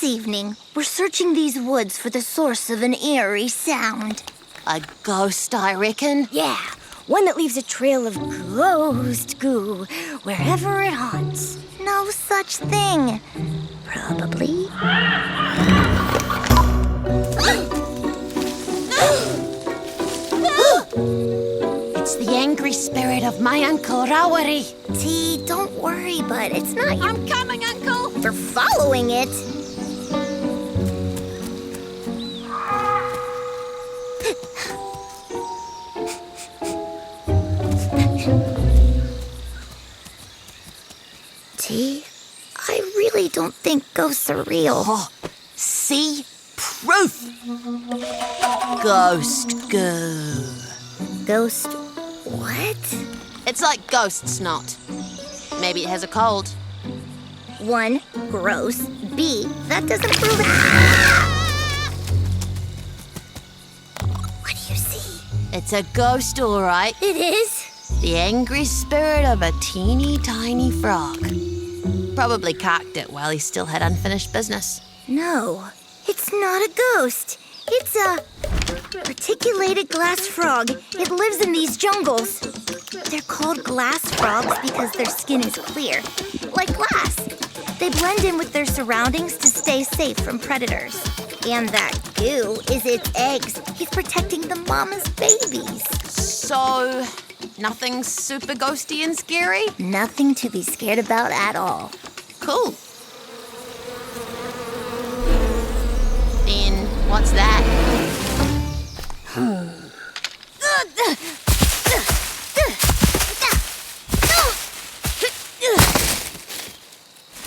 evening, we're searching these woods for the source of an eerie sound. A ghost, I reckon. Yeah, one that leaves a trail of ghost goo wherever it haunts. No such thing. Probably. It's the angry spirit of my Uncle Rawari. T, don't worry, but it's not your... I'm coming, Uncle. We're following it. T, I really don't think ghosts are real. Oh, see? Proof. Ghost goo. Ghost what? It's like ghost snot. Maybe it has a cold. 1, gross. B, that doesn't prove it. What do you see? It's a ghost, all right. It is? The angry spirit of a teeny tiny frog. Probably cocked it while he still had unfinished business. No, it's not a ghost. It's a reticulated glass frog. It lives in these jungles. They're called glass frogs because their skin is clear, like glass. They blend in with their surroundings to stay safe from predators. And that goo is its eggs. He's protecting the mama's babies. So, nothing super ghosty and scary? Nothing to be scared about at all. Cool. Then, what's that?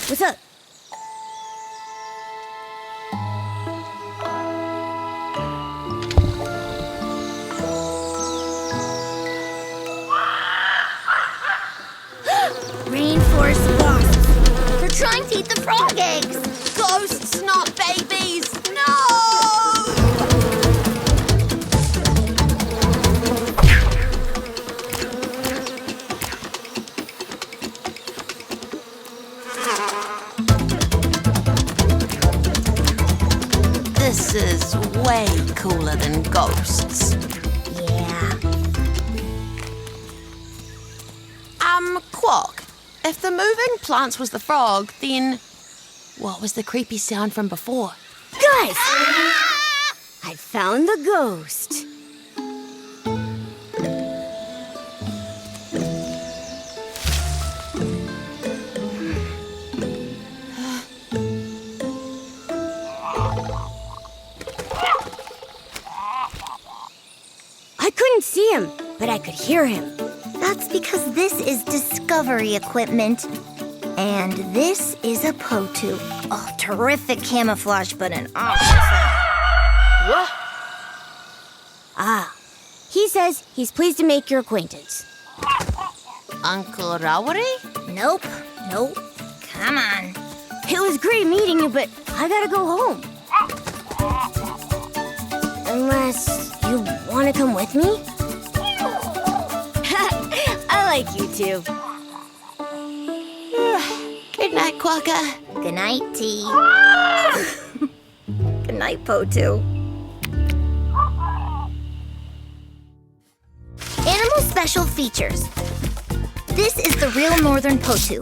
What's up? Rainforest wasps. They're trying to eat the frog eggs. Ghosts, not babies! No! This is way cooler than ghosts. Yeah. Quok, if the moving plants was the frog, then what was the creepy sound from before? Guys! I found the ghost. I couldn't see him, but I could hear him. That's because this is discovery equipment. And this is a POTU. Oh, terrific camouflage, but an What? Ah, he says he's pleased to make your acquaintance. Uncle Rawari? Nope. Come on. It was great meeting you, but I gotta go home. Unless you want to come with me? I like you too. Good night, Quokka. Good night, T. Good night, POTU. Animal special features. This is the real northern POTU.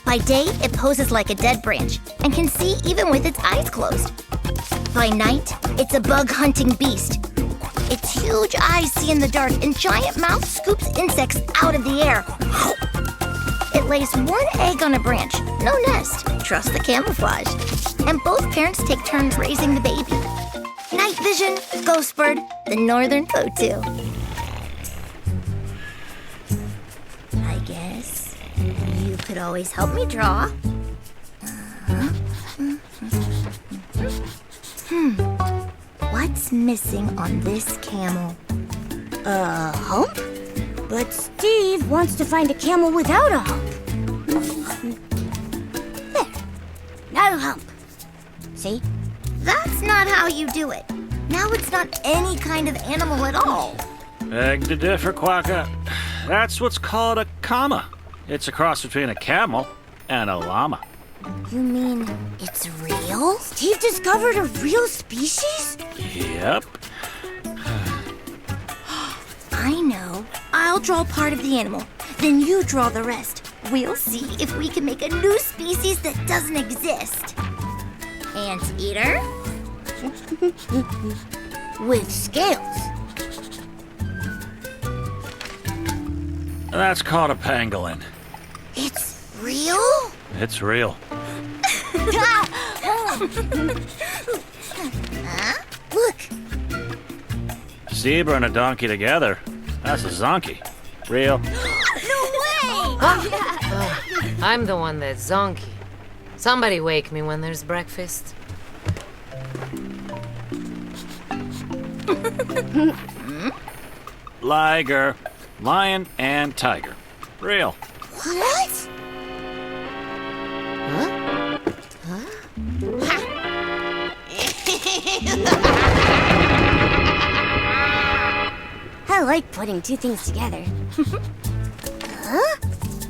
By day, it poses like a dead branch and can see even with its eyes closed. By night, it's a bug-hunting beast. Its huge eyes see in the dark and giant mouth scoops insects out of the air. It lays 1 egg on a branch, no nest. Trust the camouflage. And both parents take turns raising the baby. Night vision, ghost bird, the northern POTU. I guess you could always help me draw. What's missing on this camel? Hump? But Steve wants to find a camel without a hump. There. No hump. See? That's not how you do it. Now it's not any kind of animal at all. Beg to differ, Quokka. That's what's called a comma. It's a cross between a camel and a llama. You mean it's real? Steve discovered a real species? Yep. I know. I'll draw part of the animal. Then you draw the rest. We'll see if we can make a new species that doesn't exist. Anteater? With scales. That's called a pangolin. It's real? It's real. Look. Zebra and a donkey together. That's a zonkey. Real. No way! I'm the one that's zonky. Somebody wake me when there's breakfast. Liger. Lion and tiger. Real. What? I like putting two things together.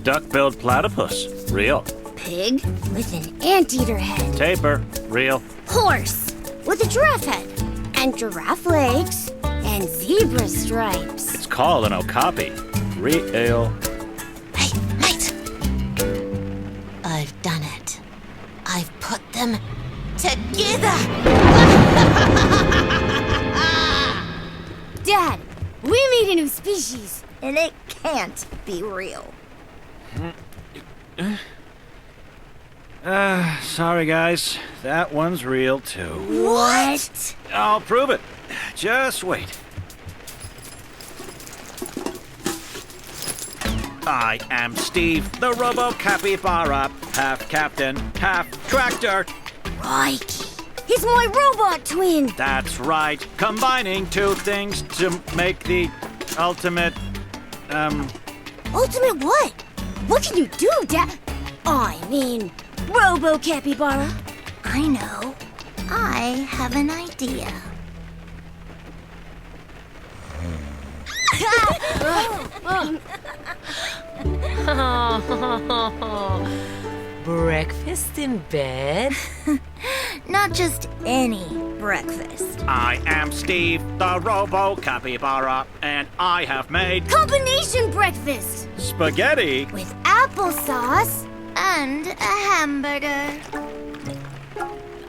Duck-billed platypus. Real. Pig? With an anteater head. Tapir. Real. Horse? With a giraffe head. And giraffe legs. And zebra stripes. It's called an okapi. Real. Hey, mate! I've done it. I've put them together! Dad, we made a new species. And it can't be real. Sorry, guys. That one's real, too. What? I'll prove it. Just wait. I am Steve, the robo-capybara. Half captain, half tractor. Crikey. He's my robot twin. That's right. Combining two things to make the ultimate, Ultimate what? What can you do, Dad? I mean, Robo Capybara. I know. I have an idea. Breakfast in bed? Not just any breakfast. I am Steve, the robo-capybara, and I have made Combination breakfast spaghetti. with applesauce. And a hamburger.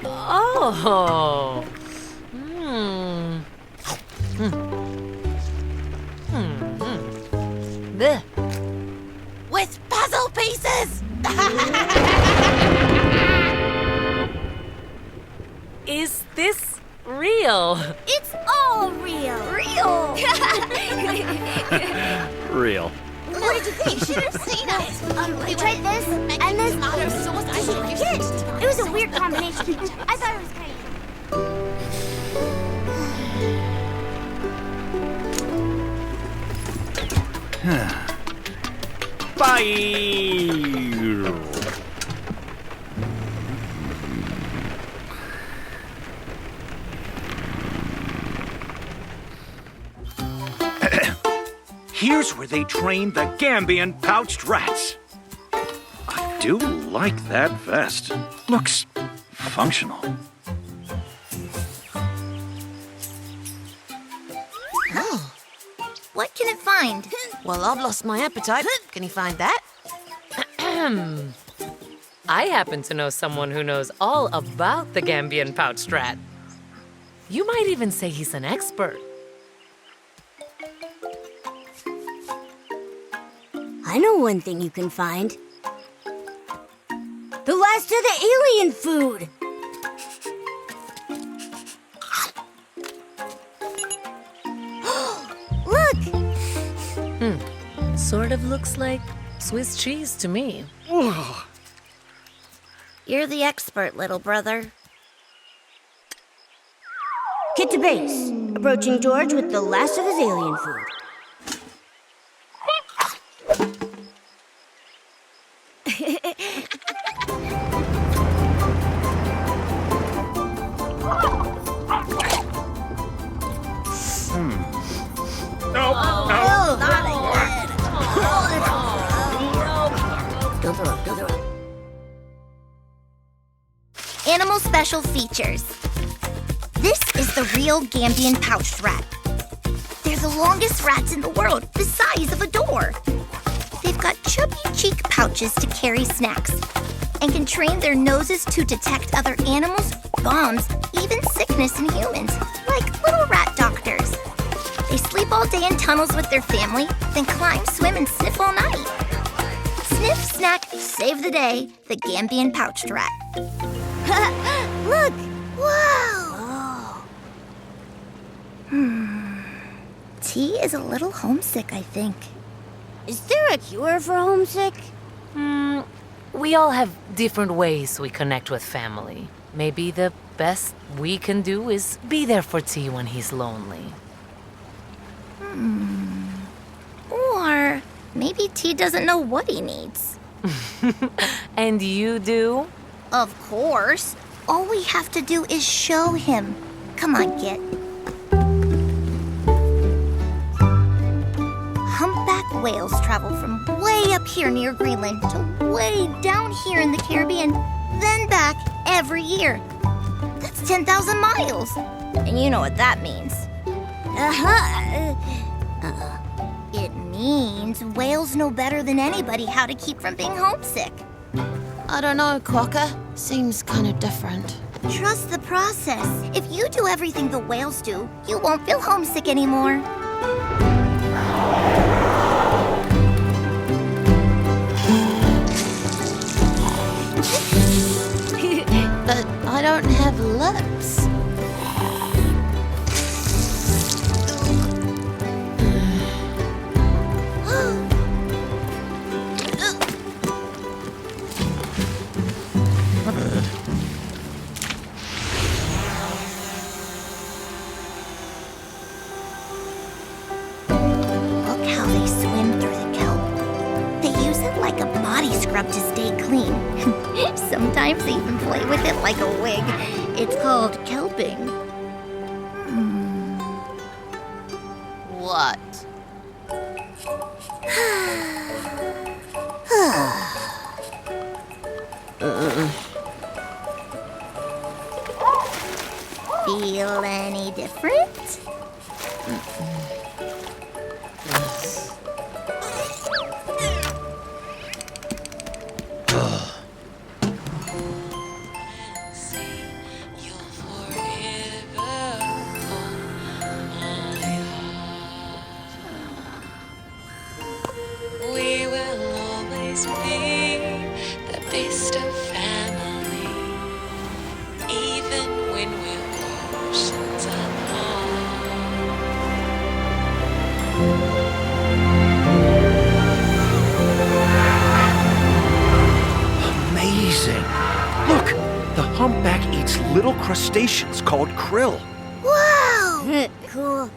Oh. Bleh. With puzzle pieces! Is this real? It's all real. Real! Real. What did you think? You should have seen us. We tried this and this. Tomato sauce ice cream. Good. It was a weird combination. I thought it was kind Bye. Here's where they train the Gambian pouched rats. I do like that vest. Looks functional. Oh, What can it find? well, I've lost my appetite. Can you find that? I happen to know someone who knows all about the Gambian pouched rat. You might even say he's an expert. I know one thing you can find. The last of the alien food. Look! Sort of looks like Swiss cheese to me. You're the expert, little brother. Kit to base. Approaching George with the last of his alien food. Go throw up, go throw up. animal special features. This is the real Gambian pouched rat. They're the longest rats in the world, the size of a door. They've got chubby cheek pouches to carry snacks and can train their noses to detect other animals, bombs, even sickness in humans, like little rat doctors. They sleep all day in tunnels with their family, then climb, swim, and sniff all night. Sniff, snack, save the day, the Gambian pouched rat. Look! Wow! T is a little homesick, I think. Is there a cure for homesick? We all have different ways we connect with family. Maybe the best we can do is be there for T when he's lonely. Or maybe T doesn't know what he needs. And you do? Of course. All we have to do is show him. Come on, Kit. Humpback whales travel from way up here near Greenland to way down here in the Caribbean, then back every year. That's 10,000 miles. And you know what that means. It means whales know better than anybody how to keep from being homesick. I don't know, Quokka. Seems kind of different. Trust the process. If you do everything the whales do, you won't feel homesick anymore. But I don't have lips. Look how they swim through the kelp. They use it like a body scrub to stay clean. Sometimes they even play with it like a wig. It's called kelping. What? Feel any different? We will always be the best of family, even when we're oceans apart. Amazing. Look, the humpback eats little crustaceans called krill. Wow! Cool.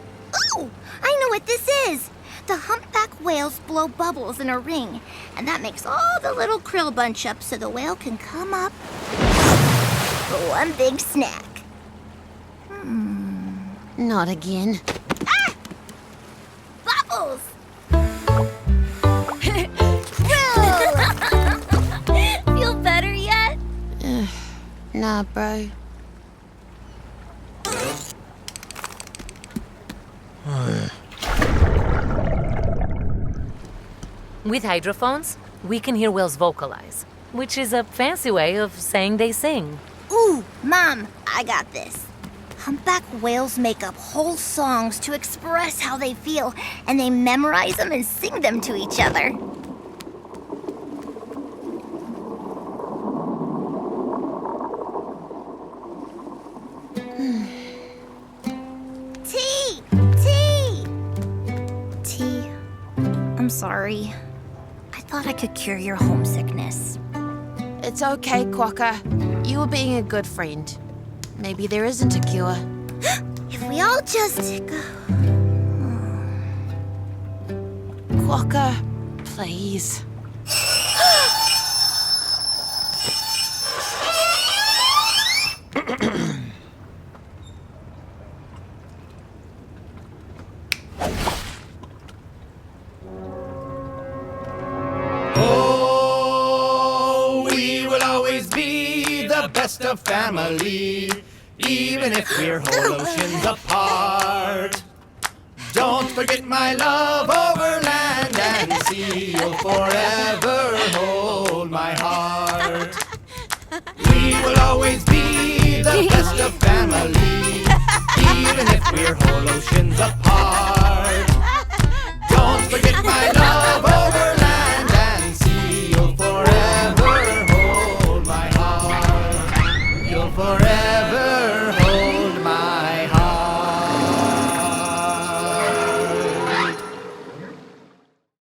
Oh, I know what this is. The humpback whales blow bubbles in a ring, and that makes all the little krill bunch up so the whale can come up for one big snack. Not again. Bubbles! Feel better yet? Nah, bro. With hydrophones, we can hear whales vocalize, which is a fancy way of saying they sing. Ooh, Mom, I got this. Humpback whales make up whole songs to express how they feel, and they memorize them and sing them to each other. T! T! T, I'm sorry. I thought I could cure your homesickness. It's okay, Quokka. You were being a good friend. Maybe there isn't a cure. If we all just go... Quokka, please. Oh, we will always be the the best of family, even if we're whole oceans apart. Don't forget my love,